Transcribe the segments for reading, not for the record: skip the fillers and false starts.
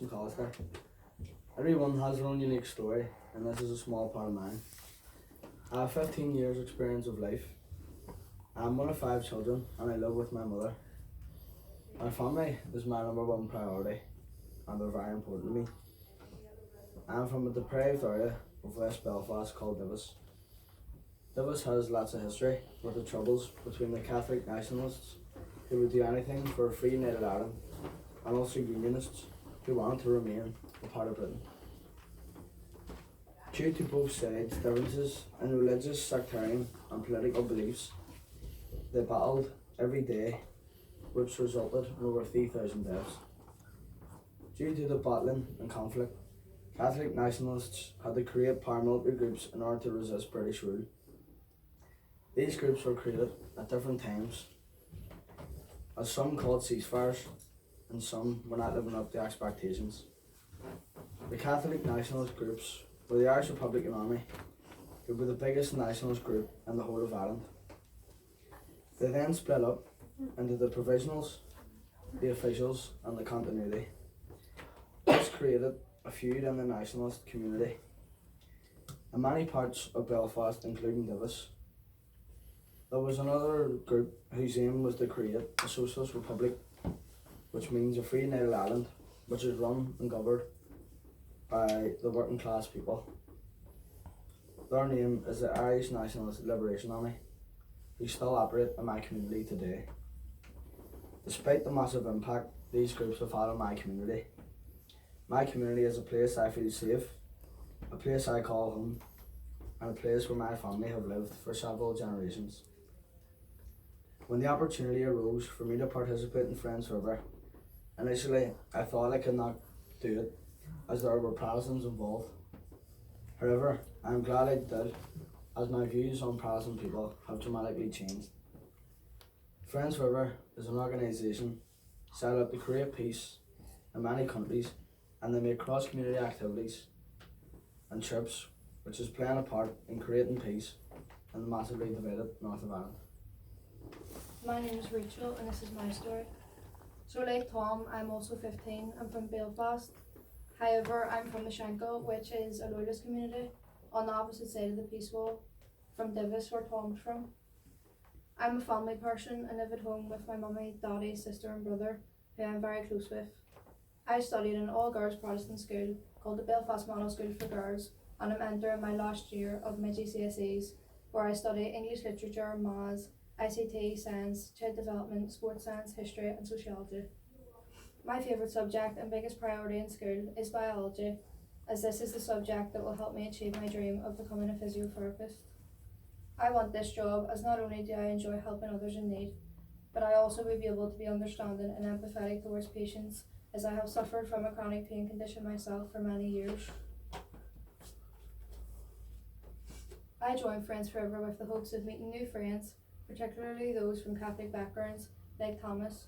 McAllister. Everyone has their own unique story, and this is a small part of mine. I have 15 years experience of life. I'm one of 5 children and I live with my mother. My family is my number one priority and they're very important to me. I'm from a deprived area of West Belfast called Divis. Divis has lots of history with the troubles between the Catholic nationalists who would do anything for a free United Ireland and also Unionists who wanted to remain a part of Britain. Due to both sides' differences in religious, sectarian and political beliefs, they battled every day, which resulted in over 3,000 deaths. Due to the battling and conflict, Catholic nationalists had to create paramilitary groups in order to resist British rule. These groups were created at different times, as some called ceasefires and some were not living up to expectations. The Catholic nationalist groups were the Irish Republican Army, who were the biggest nationalist group in the whole of Ireland. They then split up into the provisionals, the officials and the continuity. This created a feud in the nationalist community. In many parts of Belfast, including Divis, there was another group whose aim was to create a socialist republic, which means a free United Ireland, which is run and governed by the working class people. Their name is the Irish Nationalist Liberation Army, who still operate in my community today. Despite the massive impact these groups have had on my community is a place I feel safe, a place I call home, and a place where my family have lived for several generations. When the opportunity arose for me to participate in Friends Forever, initially I thought I could not do it as there were Protestants involved. However, I am glad I did, as my views on Protestant people have dramatically changed. Friends Forever is an organisation set up to create peace in many countries, and they make cross-community activities and trips, which is playing a part in creating peace in the massively divided north of Ireland. My name is Rachel and this is my story. So like Tom, I'm also 15. I'm from Belfast. However, I'm from the Shankill, which is a loyalist community on the opposite side of the peace wall from Divis, where Tom's from. I'm a family person and live at home with my mummy, daddy, sister and brother, who I'm very close with. I studied in an all-girls Protestant school called the Belfast Model School for Girls, and I'm entering my last year of my GCSEs, where I study English literature, maths, ICT, science, child development, sports science, history and sociology. My favourite subject and biggest priority in school is biology, as this is the subject that will help me achieve my dream of becoming a physiotherapist. I want this job as not only do I enjoy helping others in need, but I also will be able to be understanding and empathetic towards patients, as I have suffered from a chronic pain condition myself for many years. I joined Friends Forever with the hopes of meeting new friends, particularly those from Catholic backgrounds like Thomas.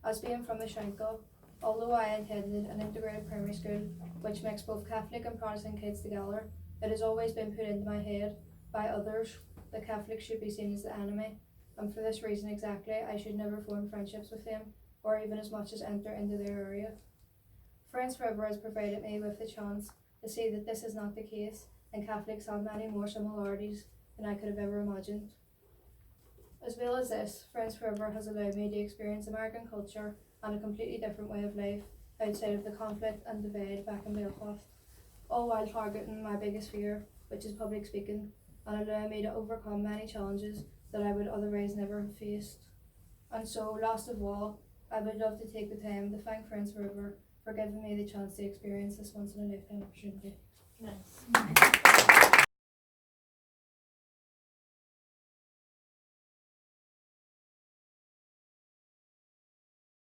As being from the Shankill, although I attended an integrated primary school which mixed both Catholic and Protestant kids together, it has always been put into my head by others that Catholics should be seen as the enemy, and for this reason exactly I should never form friendships with them or even as much as enter into their area. Friends Forever has provided me with the chance to see that this is not the case, and Catholics have many more similarities than I could have ever imagined. As well as this, Friends Forever has allowed me to experience American culture and a completely different way of life outside of the conflict and divide back in Belfast, all while targeting my biggest fear, which is public speaking, and allowing me to overcome many challenges that I would otherwise never have faced. And so, last of all, I would love to take the time to thank Friends Forever for giving me the chance to experience this once in a lifetime opportunity. Nice.